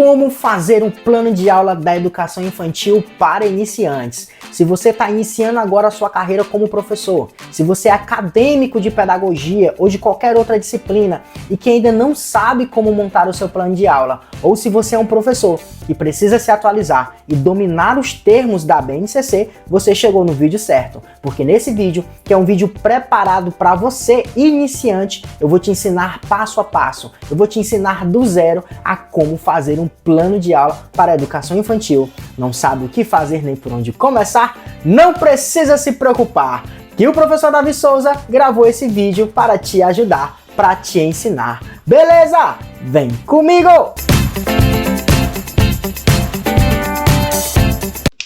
como fazer um plano de aula da educação infantil para iniciantes. Se você está iniciando agora a sua carreira como professor, se você é acadêmico de pedagogia ou de qualquer outra disciplina e que ainda não sabe como montar o seu plano de aula, ou se você é um professor que precisa se atualizar e dominar os termos da BNCC, você chegou no vídeo certo, porque nesse vídeo, que é um vídeo preparado para você iniciante, eu vou te ensinar passo a passo, eu vou te ensinar do zero a como fazer um plano de aula para a educação infantil. Não sabe o que fazer nem por onde começar? Não precisa se preocupar, que o professor Davi Souza gravou esse vídeo para te ajudar, para te ensinar. Beleza? Vem comigo!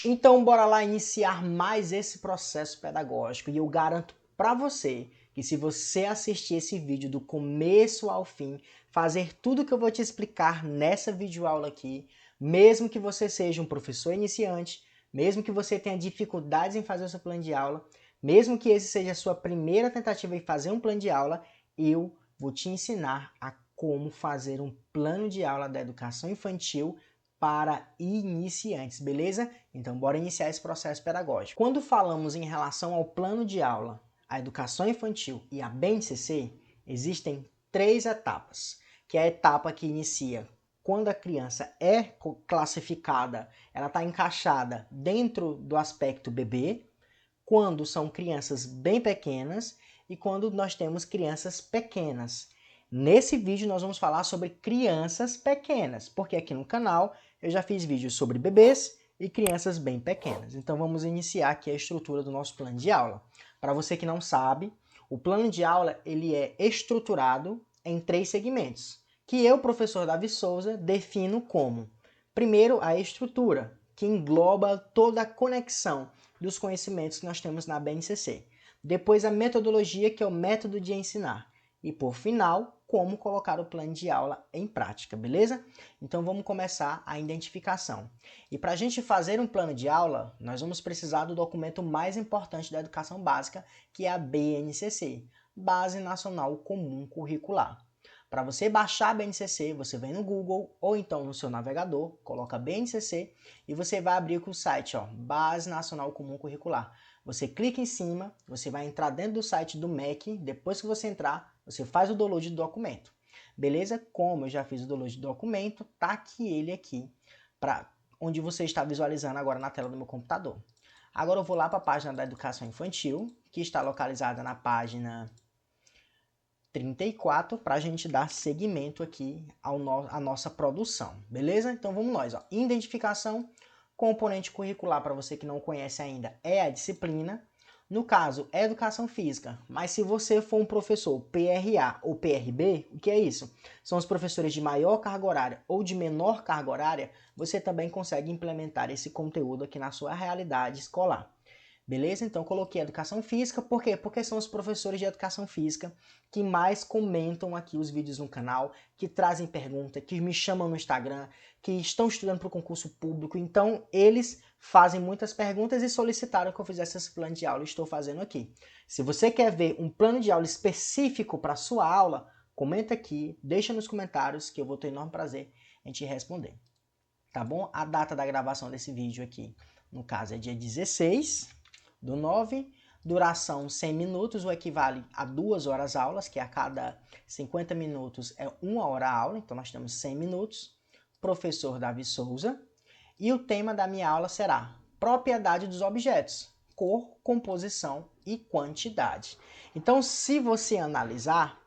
Então bora lá iniciar mais esse processo pedagógico e eu garanto para você que se você assistir esse vídeo do começo ao fim, fazer tudo que eu vou te explicar nessa videoaula aqui, mesmo que você seja um professor iniciante, mesmo que você tenha dificuldades em fazer o seu plano de aula, mesmo que esse seja a sua primeira tentativa em fazer um plano de aula, eu vou te ensinar a como fazer um plano de aula da educação infantil para iniciantes, beleza? Então bora iniciar esse processo pedagógico. Quando falamos em relação ao plano de aula, a educação infantil e a BNCC, existem 3 etapas, que é a etapa que inicia quando a criança é classificada, ela está encaixada dentro do aspecto bebê, quando são crianças bem pequenas e quando nós temos crianças pequenas. Nesse vídeo nós vamos falar sobre crianças pequenas, porque aqui no canal eu já fiz vídeos sobre bebês e crianças bem pequenas. Então vamos iniciar aqui a estrutura do nosso plano de aula. Para você que não sabe, o plano de aula ele é estruturado em 3 segmentos, que eu, professor Davi Souza, defino como: primeiro, a estrutura, que engloba toda a conexão dos conhecimentos que nós temos na BNCC. Depois, a metodologia, que é o método de ensinar. E, por final, como colocar o plano de aula em prática, beleza? Então, vamos começar a identificação. E para a gente fazer um plano de aula, nós vamos precisar do documento mais importante da educação básica, que é a BNCC, Base Nacional Comum Curricular. Para você baixar a BNCC, você vem no Google ou então no seu navegador, coloca BNCC e você vai abrir com o site, ó, Base Nacional Comum Curricular. Você clica em cima, você vai entrar dentro do site do MEC, depois que você entrar, você faz o download do documento. Beleza? Como eu já fiz o download do documento, tá aqui ele aqui, onde você está visualizando agora na tela do meu computador. Agora eu vou lá para a página da Educação Infantil, que está localizada na página 34, para a gente dar seguimento aqui à nossa produção, beleza? Então vamos nós, ó. Identificação, componente curricular, para você que não conhece ainda, é a disciplina. No caso, é educação física, mas se você for um professor PRA ou PRB, o que é isso? São os professores de maior carga horária ou de menor carga horária, você também consegue implementar esse conteúdo aqui na sua realidade escolar. Beleza? Então coloquei educação física, por quê? Porque são os professores de educação física que mais comentam aqui os vídeos no canal, que trazem pergunta, que me chamam no Instagram, que estão estudando para o concurso público, então eles fazem muitas perguntas e solicitaram que eu fizesse esse plano de aula e estou fazendo aqui. Se você quer ver um plano de aula específico para a sua aula, comenta aqui, deixa nos comentários que eu vou ter enorme prazer em te responder. Tá bom? A data da gravação desse vídeo aqui, no caso, é dia 16/9, duração 100 minutos, o equivale a 2 horas aulas, que a cada 50 minutos é 1 hora aula, então nós temos 100 minutos. Professor Davi Souza. E o tema da minha aula será propriedade dos objetos, cor, composição e quantidade. Então, se você analisar,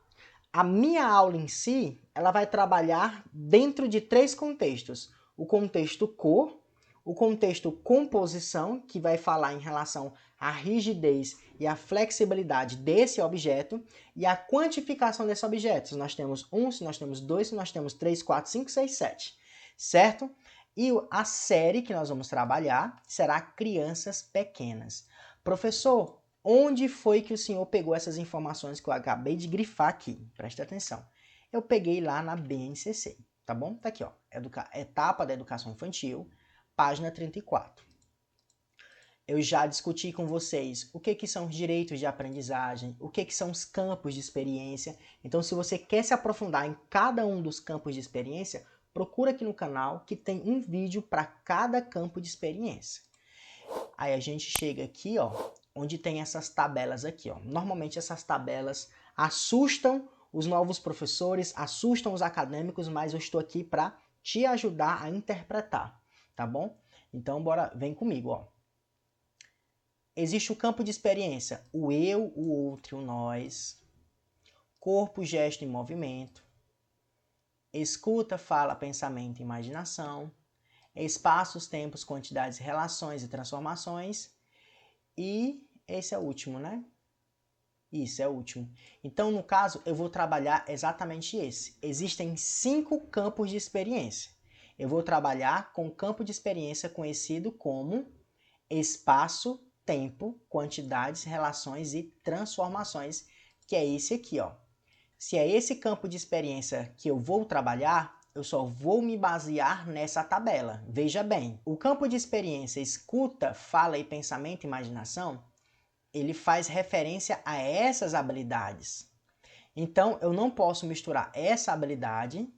a minha aula em si, ela vai trabalhar dentro de 3 contextos. O contexto cor, o contexto composição, que vai falar em relação à rigidez e à flexibilidade desse objeto, e a quantificação desses objetos. Se nós temos 1, se nós temos 2, se nós temos 3, 4, 5, 6, 7. Certo? E a série que nós vamos trabalhar será crianças pequenas. Professor, onde foi que o senhor pegou essas informações que eu acabei de grifar aqui? Presta atenção. Eu peguei lá na BNCC, tá bom? Tá aqui, ó. Etapa da educação infantil, página 34. Eu já discuti com vocês o que são os direitos de aprendizagem, o que são os campos de experiência. Então, se você quer se aprofundar em cada um dos campos de experiência, procura aqui no canal que tem um vídeo para cada campo de experiência. Aí a gente chega aqui, ó, onde tem essas tabelas aqui, ó. Normalmente essas tabelas assustam os novos professores, assustam os acadêmicos, mas eu estou aqui para te ajudar a interpretar, tá bom? Então, bora, vem comigo, ó. Existe o campo de experiência, o eu, o outro e o nós, corpo, gesto e movimento, escuta, fala, pensamento e imaginação, espaços, tempos, quantidades, relações e transformações, e esse é o último, né? Isso, é o último. Então, no caso, eu vou trabalhar exatamente esse. Existem 5 campos de experiência. Eu vou trabalhar com o campo de experiência conhecido como espaço, tempo, quantidades, relações e transformações, que é esse aqui, ó. Se é esse campo de experiência que eu vou trabalhar, eu só vou me basear nessa tabela. Veja bem, o campo de experiência escuta, fala e pensamento e imaginação, ele faz referência a essas habilidades. Então, eu não posso misturar essa habilidade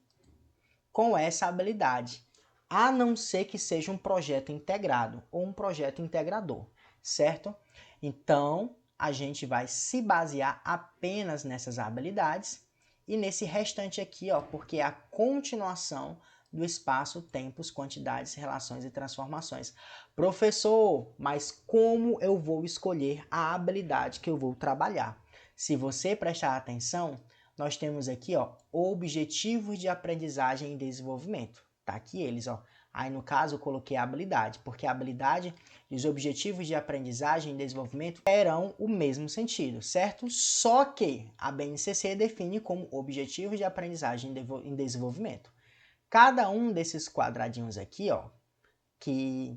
com essa habilidade, a não ser que seja um projeto integrado ou um projeto integrador, certo? Então, a gente vai se basear apenas nessas habilidades e nesse restante aqui, ó, porque é a continuação do espaço, tempos, quantidades, relações e transformações. Professor, mas como eu vou escolher a habilidade que eu vou trabalhar? Se você prestar atenção, nós temos aqui, ó, objetivos de aprendizagem e desenvolvimento. Tá aqui eles, ó. Aí, no caso, eu coloquei a habilidade, porque a habilidade e os objetivos de aprendizagem e desenvolvimento terão o mesmo sentido, certo? Só que a BNCC define como objetivos de aprendizagem e desenvolvimento. Cada um desses quadradinhos aqui, ó, que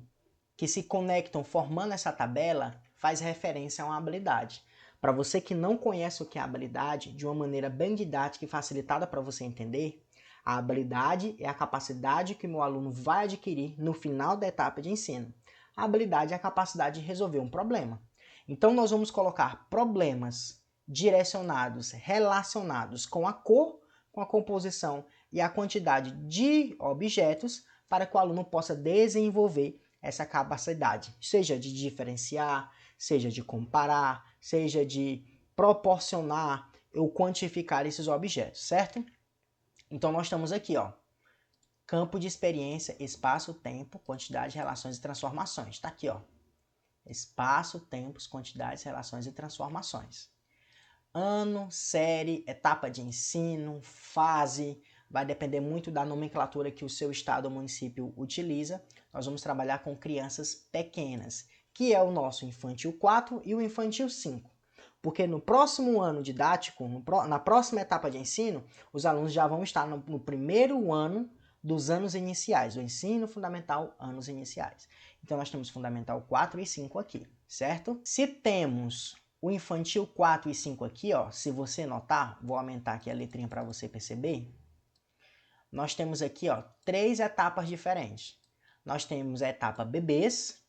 se conectam formando essa tabela, faz referência a uma habilidade. Para você que não conhece o que é habilidade, de uma maneira bem didática e facilitada para você entender, a habilidade é a capacidade que o meu aluno vai adquirir no final da etapa de ensino. A habilidade é a capacidade de resolver um problema. Então, nós vamos colocar problemas direcionados, relacionados com a cor, com a composição e a quantidade de objetos para que o aluno possa desenvolver essa capacidade, seja de diferenciar, seja de comparar, seja de proporcionar ou quantificar esses objetos, certo? Então, nós estamos aqui, ó, campo de experiência, espaço, tempo, quantidade, relações e transformações. Está aqui, ó, espaço, tempos, quantidades, relações e transformações. Ano, série, etapa de ensino, fase, vai depender muito da nomenclatura que o seu estado ou município utiliza. Nós vamos trabalhar com crianças pequenas, que é o nosso infantil 4 e o infantil 5. Porque no próximo ano didático, na próxima etapa de ensino, os alunos já vão estar no primeiro ano dos anos iniciais, o ensino fundamental, anos iniciais. Então, nós temos fundamental 4 e 5 aqui, certo? Se temos o infantil 4 e 5 aqui, ó, se você notar, vou aumentar aqui a letrinha para você perceber, nós temos aqui, ó, 3 etapas diferentes. Nós temos a etapa bebês,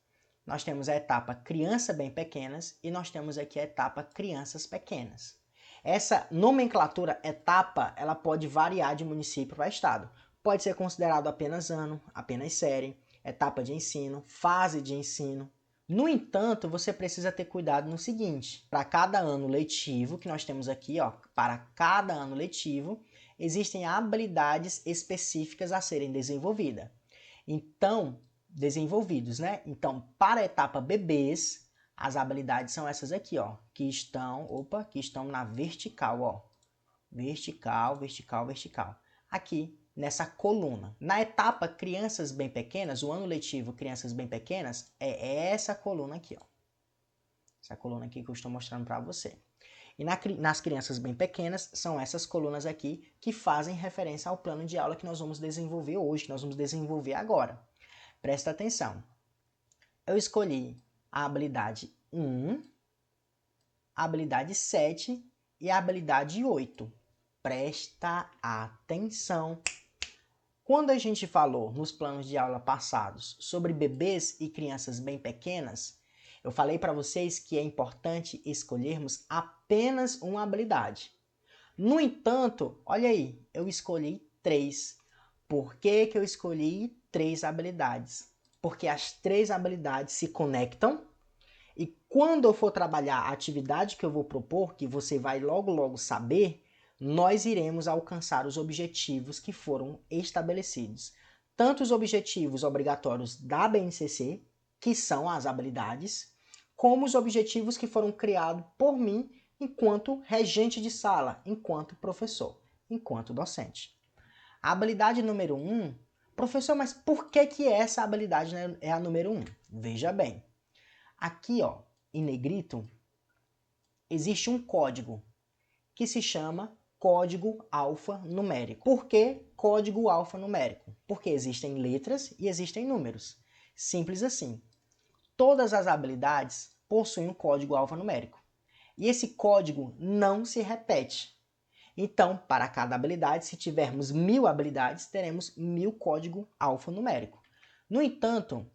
nós temos a etapa criança bem pequenas e nós temos aqui a etapa crianças pequenas. Essa nomenclatura etapa, ela pode variar de município para estado. Pode ser considerado apenas ano, apenas série, etapa de ensino, fase de ensino. No entanto, você precisa ter cuidado no seguinte, para cada ano letivo, que nós temos aqui, ó, para cada ano letivo, existem habilidades específicas a serem desenvolvidas. Então, Então, para a etapa bebês, as habilidades são essas aqui, ó, que estão na vertical, ó. Vertical, vertical, vertical. Aqui, nessa coluna. Na etapa crianças bem pequenas, o ano letivo crianças bem pequenas, é essa coluna aqui, ó. Essa coluna aqui que eu estou mostrando para você. E nas crianças bem pequenas, são essas colunas aqui que fazem referência ao plano de aula que nós vamos desenvolver hoje, que nós vamos desenvolver agora. Presta atenção. Eu escolhi a habilidade 1, a habilidade 7 e a habilidade 8. Presta atenção. Quando a gente falou nos planos de aula passados sobre bebês e crianças bem pequenas, eu falei para vocês que é importante escolhermos apenas uma habilidade. No entanto, olha aí, eu escolhi 3. Por que que eu escolhi 3 habilidades? Porque as 3 habilidades se conectam e quando eu for trabalhar a atividade que eu vou propor, que você vai logo saber, nós iremos alcançar os objetivos que foram estabelecidos. Tanto os objetivos obrigatórios da BNCC, que são as habilidades, como os objetivos que foram criados por mim enquanto regente de sala, enquanto professor, enquanto docente. A habilidade número 1, professor, mas por que essa habilidade é a número 1? Veja bem, aqui ó, em negrito, existe um código que se chama código alfanumérico. Por que código alfanumérico? Porque existem letras e existem números. Simples assim. Todas as habilidades possuem um código alfanumérico. E esse código não se repete. Então, para cada habilidade, se tivermos 1000 habilidades, teremos 1000 código alfanumérico. No entanto,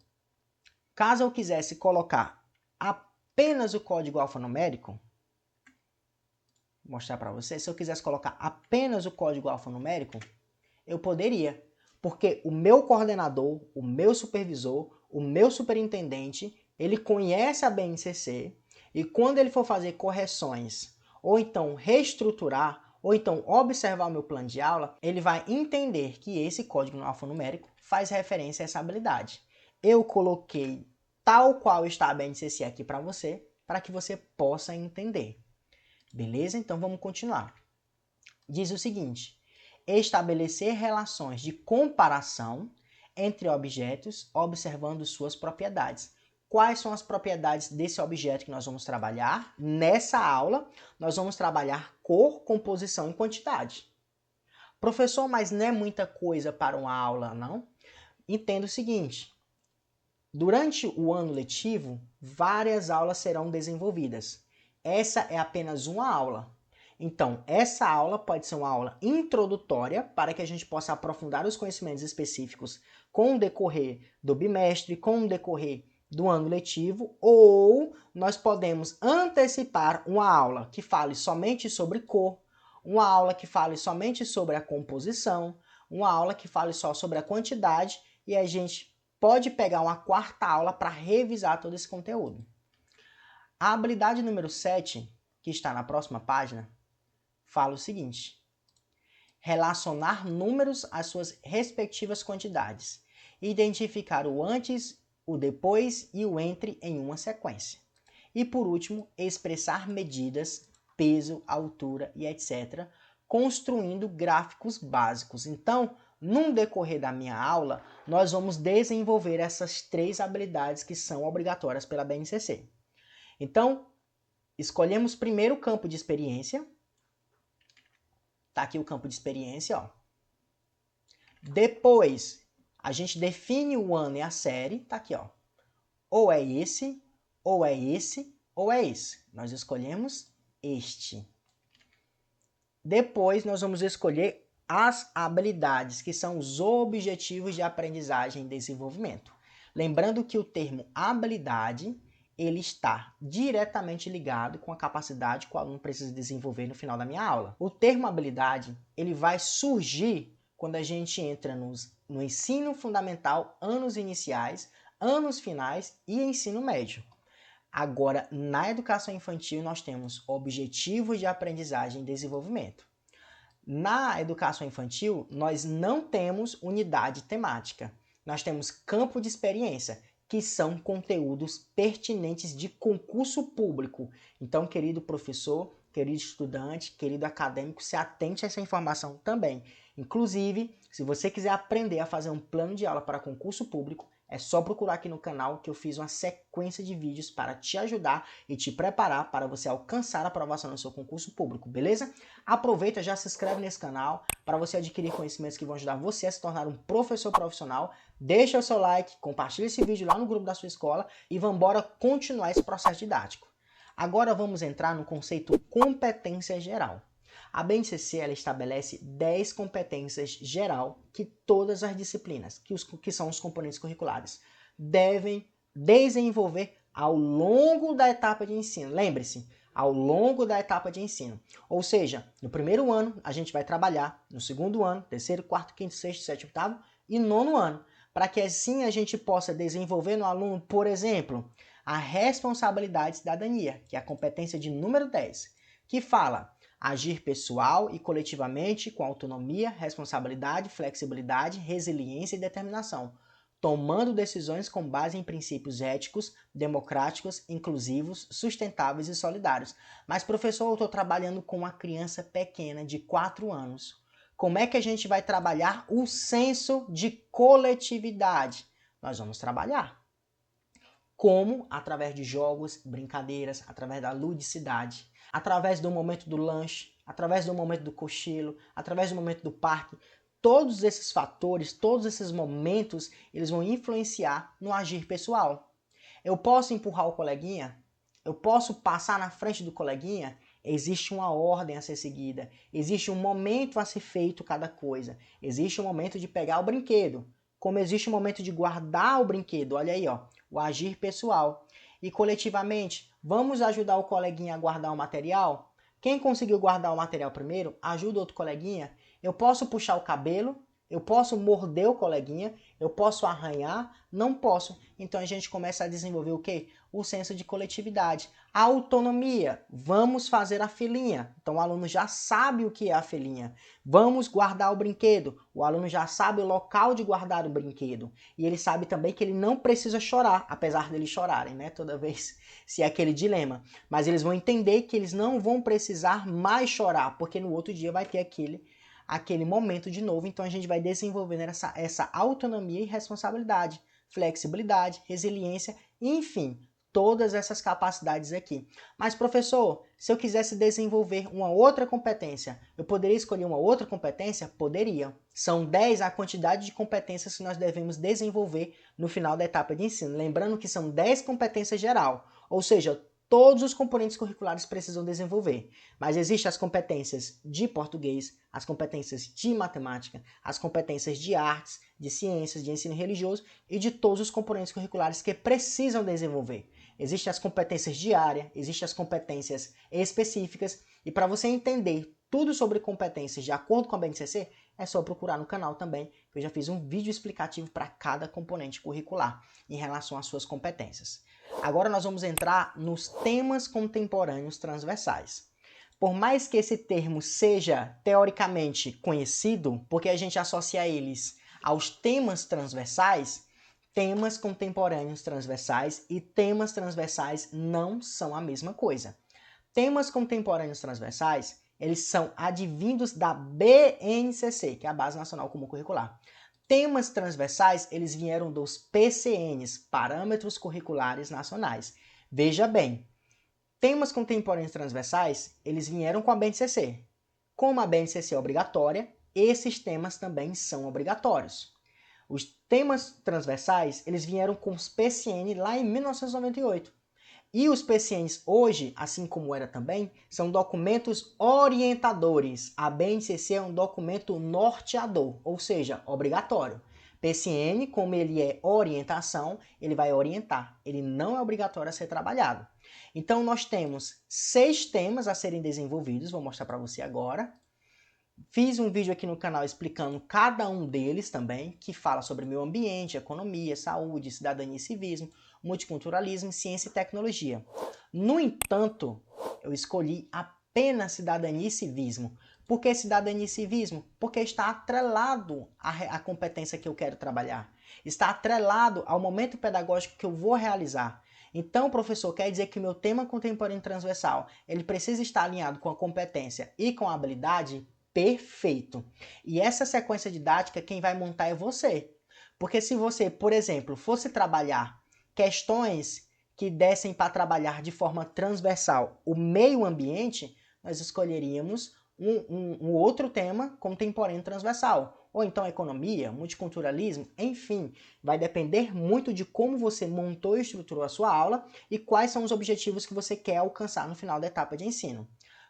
caso eu quisesse colocar apenas o código alfanumérico, vou mostrar para você, se eu quisesse colocar apenas o código alfanumérico, eu poderia, porque o meu coordenador, o meu supervisor, o meu superintendente, ele conhece a BNCC e quando ele for fazer correções, ou então reestruturar, ou então observar o meu plano de aula, ele vai entender que esse código alfanumérico faz referência a essa habilidade. Eu coloquei tal qual está a BNCC aqui para que você possa entender. Beleza? Então vamos continuar. Diz o seguinte: estabelecer relações de comparação entre objetos observando suas propriedades. Quais são as propriedades desse objeto que nós vamos trabalhar? Nessa aula, nós vamos trabalhar cor, composição e quantidade. Professor, mas não é muita coisa para uma aula, não? Entenda o seguinte: durante o ano letivo, várias aulas serão desenvolvidas. Essa é apenas uma aula. Então, essa aula pode ser uma aula introdutória para que a gente possa aprofundar os conhecimentos específicos com o decorrer do bimestre, com o decorrer do ano letivo, ou nós podemos antecipar uma aula que fale somente sobre cor, uma aula que fale somente sobre a composição, uma aula que fale só sobre a quantidade e a gente pode pegar uma quarta aula para revisar todo esse conteúdo. A habilidade número 7, que está na próxima página, fala o seguinte: relacionar números às suas respectivas quantidades, identificar o antes, o depois e o entre em uma sequência. E por último, expressar medidas, peso, altura e etc., construindo gráficos básicos. Então, no decorrer da minha aula, nós vamos desenvolver essas 3 habilidades que são obrigatórias pela BNCC. Então, escolhemos primeiro o campo de experiência. Tá aqui o campo de experiência, ó. Depois, a gente define o ano e a série, tá aqui, ó. Ou é esse, ou é esse, ou é esse. Nós escolhemos este. Depois, nós vamos escolher as habilidades, que são os objetivos de aprendizagem e desenvolvimento. Lembrando que o termo habilidade, ele está diretamente ligado com a capacidade que o aluno precisa desenvolver no final da minha aula. O termo habilidade, ele vai surgir quando a gente entra no ensino fundamental, anos iniciais, anos finais e ensino médio. Agora, na educação infantil, nós temos objetivos de aprendizagem e desenvolvimento. Na educação infantil, nós não temos unidade temática. Nós temos campo de experiência, que são conteúdos pertinentes de concurso público. Então, querido professor, querido estudante, querido acadêmico, se atente a essa informação também. Inclusive, se você quiser aprender a fazer um plano de aula para concurso público, é só procurar aqui no canal que eu fiz uma sequência de vídeos para te ajudar e te preparar para você alcançar a aprovação no seu concurso público, beleza? Aproveita, já se inscreve nesse canal para você adquirir conhecimentos que vão ajudar você a se tornar um professor profissional. Deixa o seu like, compartilha esse vídeo lá no grupo da sua escola e vamos embora continuar esse processo didático. Agora vamos entrar no conceito competência geral. A BNCC ela estabelece 10 competências geral que todas as disciplinas, que são os componentes curriculares, devem desenvolver ao longo da etapa de ensino. Lembre-se, ao longo da etapa de ensino. Ou seja, no primeiro ano a gente vai trabalhar, no segundo ano, terceiro, quarto, quinto, sexto, sétimo, oitavo e nono ano, para que assim a gente possa desenvolver no aluno, por exemplo, a responsabilidade e cidadania, que é a competência de número 10, que fala agir pessoal e coletivamente com autonomia, responsabilidade, flexibilidade, resiliência e determinação, tomando decisões com base em princípios éticos, democráticos, inclusivos, sustentáveis e solidários. Mas, professor, eu estou trabalhando com uma criança pequena de 4 anos. Como é que a gente vai trabalhar o senso de coletividade? Nós vamos trabalhar. Como? Através de jogos, brincadeiras, através da ludicidade, através do momento do lanche, através do momento do cochilo, através do momento do parque. Todos esses fatores, todos esses momentos, eles vão influenciar no agir pessoal. Eu posso empurrar o coleguinha? Eu posso passar na frente do coleguinha? Existe uma ordem a ser seguida. Existe um momento a ser feito cada coisa. Existe um momento de pegar o brinquedo. Como existe um momento de guardar o brinquedo. Olha aí, ó, o agir pessoal. E coletivamente, vamos ajudar o coleguinha a guardar o material? Quem conseguiu guardar o material primeiro, ajuda outro coleguinha. Eu posso puxar o cabelo, eu posso morder o coleguinha, eu posso arranhar, não posso. Então a gente começa a desenvolver o quê? O senso de coletividade. A autonomia, vamos fazer a filinha. Então o aluno já sabe o que é a filinha. Vamos guardar o brinquedo. O aluno já sabe o local de guardar o brinquedo. E ele sabe também que ele não precisa chorar, apesar deles chorarem, né? Toda vez, se é aquele dilema. Mas eles vão entender que eles não vão precisar mais chorar, porque no outro dia vai ter aquele momento de novo, então a gente vai desenvolvendo essa autonomia e responsabilidade, flexibilidade, resiliência, enfim, todas essas capacidades aqui. Mas, professor, se eu quisesse desenvolver uma outra competência, eu poderia escolher uma outra competência? Poderia. São 10 a quantidade de competências que nós devemos desenvolver no final da etapa de ensino. Lembrando que são 10 competências geral, ou seja, todos os componentes curriculares precisam desenvolver. Mas existem as competências de português, as competências de matemática, as competências de artes, de ciências, de ensino religioso e de todos os componentes curriculares que precisam desenvolver. Existem as competências de área, existem as competências específicas, e para você entender tudo sobre competências de acordo com a BNCC, é só procurar no canal também, que eu já fiz um vídeo explicativo para cada componente curricular em relação às suas competências. Agora nós vamos entrar nos temas contemporâneos transversais. Por mais que esse termo seja teoricamente conhecido, porque a gente associa eles aos temas transversais, temas contemporâneos transversais e temas transversais não são a mesma coisa. Temas contemporâneos transversais, eles são advindos da BNCC, que é a Base Nacional Comum Curricular. Temas transversais, eles vieram dos PCNs, Parâmetros Curriculares Nacionais. Veja bem, temas contemporâneos transversais, eles vieram com a BNCC. Como a BNCC é obrigatória, esses temas também são obrigatórios. Os temas transversais, eles vieram com os PCN lá em 1998. E os PCNs hoje, assim como era também, são documentos orientadores. A BNCC é um documento norteador, ou seja, obrigatório. PCN, como ele é orientação, ele vai orientar. Ele não é obrigatório a ser trabalhado. Então, nós temos 6 temas a serem desenvolvidos, vou mostrar para você agora. Fiz um vídeo aqui no canal explicando cada um deles também, que fala sobre meio ambiente, economia, saúde, cidadania e civismo, multiculturalismo, ciência e tecnologia. No entanto, eu escolhi apenas cidadania e civismo. Por que cidadania e civismo? Porque está atrelado à competência que eu quero trabalhar. Está atrelado ao momento pedagógico que eu vou realizar. Então, professor, quer dizer que o meu tema contemporâneo transversal, ele precisa estar alinhado com a competência e com a habilidade? Perfeito. E essa sequência didática, quem vai montar é você. Porque se você, por exemplo, fosse trabalhar questões que dessem para trabalhar de forma transversal o meio ambiente, nós escolheríamos um outro tema contemporâneo transversal. Ou então economia, multiculturalismo, enfim. Vai depender muito de como você montou e estruturou a sua aula e quais são os objetivos que você quer alcançar no final da etapa de ensino.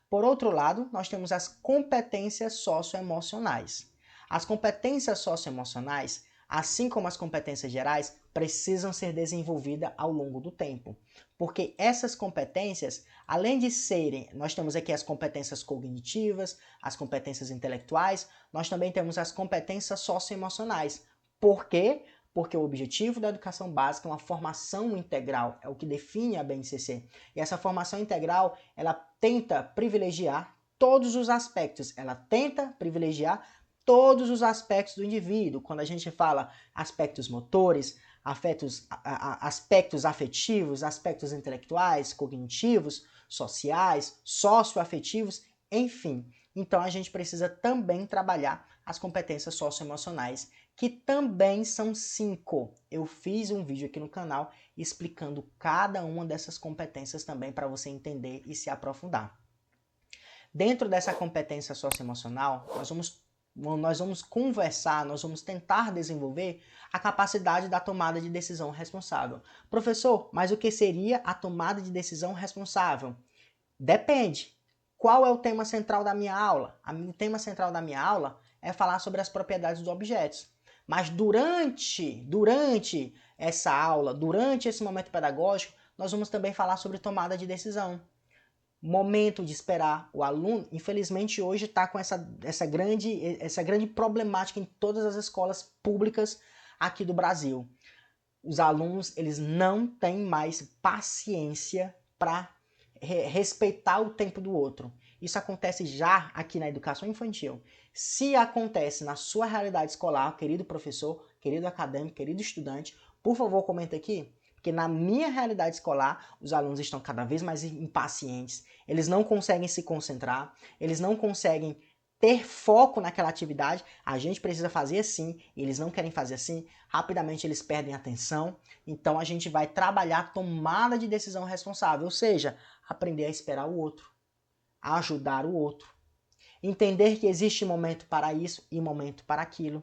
Por outro lado, nós temos as competências socioemocionais. As competências socioemocionais, assim como as competências gerais, precisam ser desenvolvidas ao longo do tempo. Porque essas competências, além de serem, nós temos aqui as competências cognitivas, as competências intelectuais, nós também temos as competências socioemocionais. Por quê? Porque o objetivo da educação básica é uma formação integral, é o que define a BNCC. E essa formação integral, ela tenta privilegiar todos os aspectos, ela tenta privilegiar todos os aspectos do indivíduo. Quando a gente fala aspectos motores, aspectos afetivos, aspectos intelectuais, cognitivos, sociais, socioafetivos, enfim. Então a gente precisa também trabalhar as competências socioemocionais, que também são 5. Eu fiz um vídeo aqui no canal explicando cada uma dessas competências também para você entender e se aprofundar. Dentro dessa competência socioemocional, nós vamos conversar, nós vamos tentar desenvolver a capacidade da tomada de decisão responsável. Professor, mas o que seria a tomada de decisão responsável? Depende. Qual é o tema central da minha aula? O tema central da minha aula é falar sobre as propriedades dos objetos. Mas durante essa aula, durante esse momento pedagógico, nós vamos também falar sobre tomada de decisão. Momento de esperar. O aluno, infelizmente, hoje está com essa grande problemática em todas as escolas públicas aqui do Brasil. Os alunos, eles não têm mais paciência para respeitar o tempo do outro. Isso acontece já aqui na educação infantil. Se acontece na sua realidade escolar, querido professor, querido acadêmico, querido estudante, por favor, comenta aqui. Porque na minha realidade escolar, os alunos estão cada vez mais impacientes, eles não conseguem se concentrar, eles não conseguem ter foco naquela atividade. A gente precisa fazer assim, eles não querem fazer assim, rapidamente eles perdem a atenção. Então a gente vai trabalhar tomada de decisão responsável, ou seja, aprender a esperar o outro, a ajudar o outro. Entender que existe momento para isso e momento para aquilo.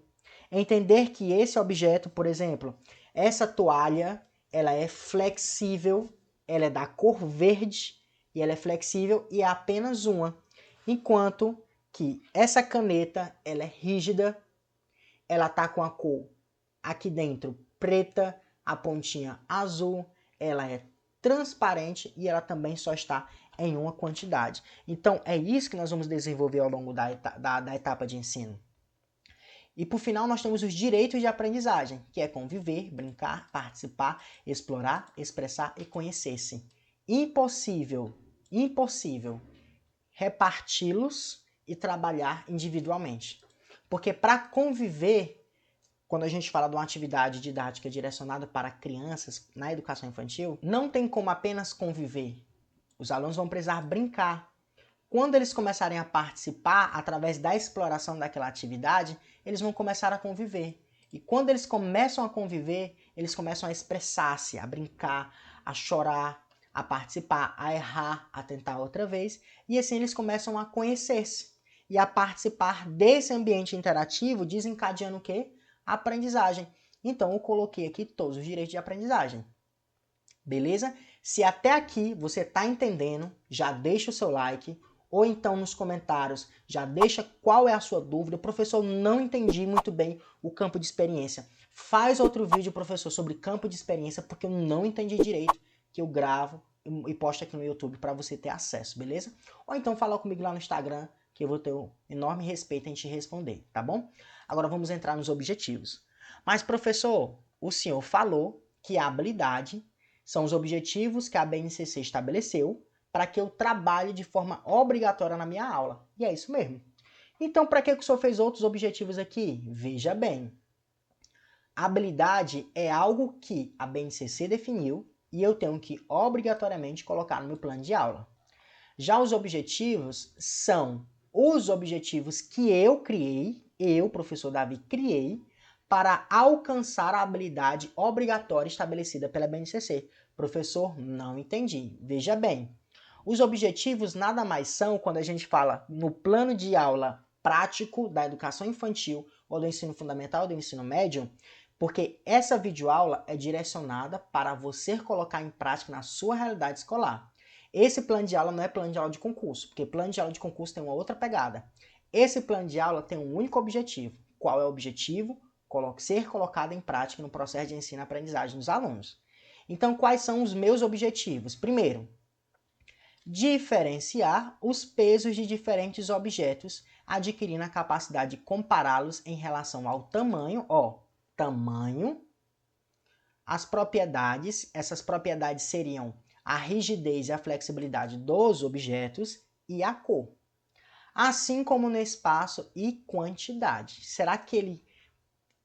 Entender que esse objeto, por exemplo, essa toalha, ela é flexível, ela é da cor verde e ela é flexível e é apenas uma. Enquanto que essa caneta, ela é rígida, ela tá com a cor aqui dentro preta, a pontinha azul, ela é transparente e ela também só está em uma quantidade. Então é isso que nós vamos desenvolver ao longo da etapa de ensino. E por final nós temos os direitos de aprendizagem, que é conviver, brincar, participar, explorar, expressar e conhecer-se. Impossível reparti-los e trabalhar individualmente. Porque para conviver, quando a gente fala de uma atividade didática direcionada para crianças na educação infantil, não tem como apenas conviver. Os alunos vão precisar brincar. Quando eles começarem a participar através da exploração daquela atividade, eles vão começar a conviver. E quando eles começam a conviver, eles começam a expressar-se, a brincar, a chorar, a participar, a errar, a tentar outra vez. E assim eles começam a conhecer-se e a participar desse ambiente interativo, desencadeando o quê? A aprendizagem. Então eu coloquei aqui todos os direitos de aprendizagem. Beleza? Se até aqui você está entendendo, já deixa o seu like, ou então nos comentários já deixa qual é a sua dúvida. Professor, não entendi muito bem o campo de experiência. Faz outro vídeo, professor, sobre campo de experiência, porque eu não entendi direito, que eu gravo e posto aqui no YouTube para você ter acesso, beleza? Ou então fala comigo lá no Instagram, que eu vou ter um enorme respeito em te responder, tá bom? Agora vamos entrar nos objetivos. Mas, professor, o senhor falou que a habilidade são os objetivos que a BNCC estabeleceu para que eu trabalhe de forma obrigatória na minha aula. E é isso mesmo. Então, para que o senhor fez outros objetivos aqui? Veja bem. A habilidade é algo que a BNCC definiu e eu tenho que obrigatoriamente colocar no meu plano de aula. Já os objetivos são os objetivos que eu criei, eu, professor Davi, criei, para alcançar a habilidade obrigatória estabelecida pela BNCC. Professor, não entendi. Veja bem, os objetivos nada mais são, quando a gente fala no plano de aula prático da educação infantil, ou do ensino fundamental ou do ensino médio, porque essa videoaula é direcionada para você colocar em prática na sua realidade escolar. Esse plano de aula não é plano de aula de concurso, porque plano de aula de concurso tem uma outra pegada. Esse plano de aula tem um único objetivo. Qual é o objetivo? ser colocada em prática no processo de ensino-aprendizagem dos alunos. Então, quais são os meus objetivos? Primeiro, diferenciar os pesos de diferentes objetos, adquirindo a capacidade de compará-los em relação ao tamanho, tamanho, as propriedades, essas propriedades seriam a rigidez e a flexibilidade dos objetos e a cor. Assim como no espaço e quantidade. Será que ele,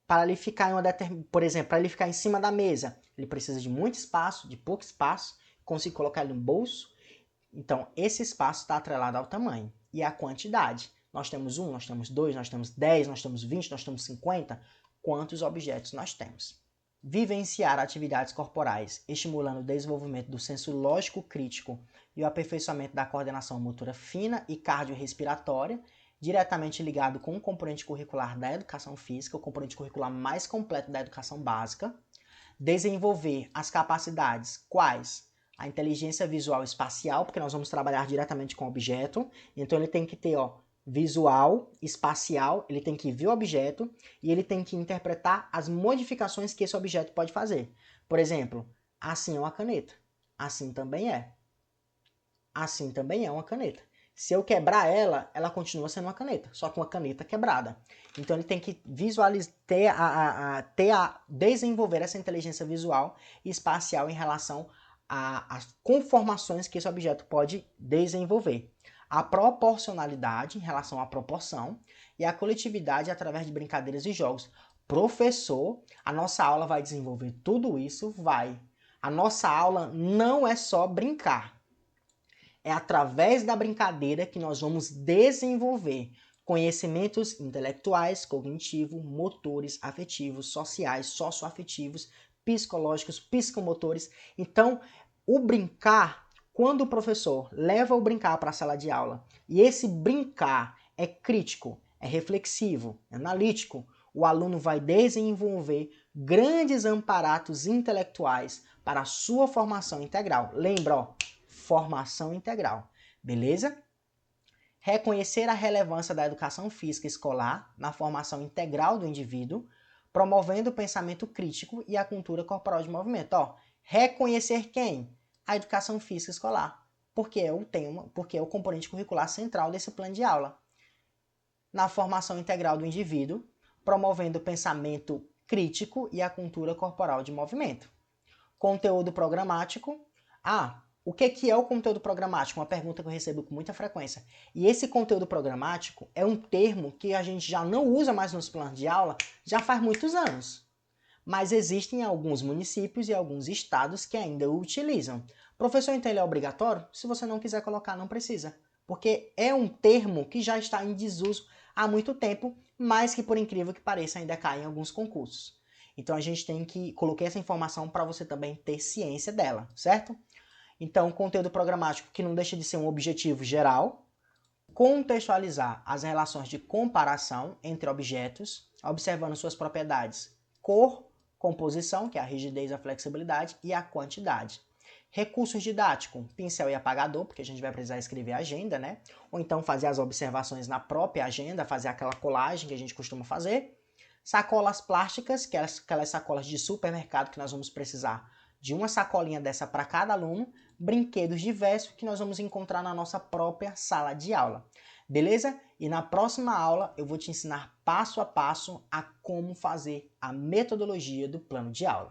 para ele ficar em por exemplo, para ele ficar em cima da mesa, ele precisa de muito espaço, de pouco espaço, consigo colocar ele no bolso? Então, esse espaço está atrelado ao tamanho e à quantidade. Nós temos 1, nós temos 2, nós temos 10, nós temos 20, nós temos 50. Quantos objetos nós temos? Vivenciar atividades corporais, estimulando o desenvolvimento do senso lógico crítico e o aperfeiçoamento da coordenação motora fina e cardiorrespiratória, diretamente ligado com o componente curricular da educação física, o componente curricular mais completo da educação básica. Desenvolver as capacidades quais? A inteligência visual espacial, porque nós vamos trabalhar diretamente com o objeto, então ele tem que ter visual, espacial, ele tem que ver o objeto e ele tem que interpretar as modificações que esse objeto pode fazer. Por exemplo, assim é uma caneta, assim também é. Assim também é uma caneta. Se eu quebrar ela, ela continua sendo uma caneta, só que uma caneta quebrada. Então ele tem que visualizar, desenvolver essa inteligência visual e espacial em relação às conformações que esse objeto pode desenvolver. A proporcionalidade em relação à proporção e a coletividade através de brincadeiras e jogos. Professor, a nossa aula vai desenvolver tudo isso? Vai. A nossa aula não é só brincar. É através da brincadeira que nós vamos desenvolver conhecimentos intelectuais, cognitivos, motores, afetivos, sociais, socioafetivos, psicológicos, psicomotores. Então, o brincar, quando o professor leva o brincar para a sala de aula, e esse brincar é crítico, é reflexivo, é analítico, o aluno vai desenvolver grandes aparatos intelectuais para a sua formação integral. Lembra, formação integral, beleza? Reconhecer a relevância da educação física escolar na formação integral do indivíduo, promovendo o pensamento crítico e a cultura corporal de movimento. Reconhecer quem? A educação física escolar, porque é o componente curricular central desse plano de aula. Na formação integral do indivíduo, promovendo o pensamento crítico e a cultura corporal de movimento. Conteúdo programático. O que é o conteúdo programático? Uma pergunta que eu recebo com muita frequência. E esse conteúdo programático é um termo que a gente já não usa mais nos planos de aula já faz muitos anos. Mas existem alguns municípios e alguns estados que ainda o utilizam. Professor, então ele é obrigatório? Se você não quiser colocar, não precisa. Porque é um termo que já está em desuso há muito tempo, mas que, por incrível que pareça, ainda cai em alguns concursos. Então a gente tem que colocar essa informação para você também ter ciência dela, certo? Então, conteúdo programático que não deixa de ser um objetivo geral, contextualizar as relações de comparação entre objetos, observando suas propriedades, cor, composição, que é a rigidez, a flexibilidade, e a quantidade. Recursos didáticos, pincel e apagador, porque a gente vai precisar escrever a agenda, né? Ou então fazer as observações na própria agenda, fazer aquela colagem que a gente costuma fazer. Sacolas plásticas, que é aquelas sacolas de supermercado que nós vamos precisar de uma sacolinha dessa para cada aluno. Brinquedos diversos que nós vamos encontrar na nossa própria sala de aula. Beleza? E na próxima aula eu vou te ensinar passo a passo a como fazer a metodologia do plano de aula.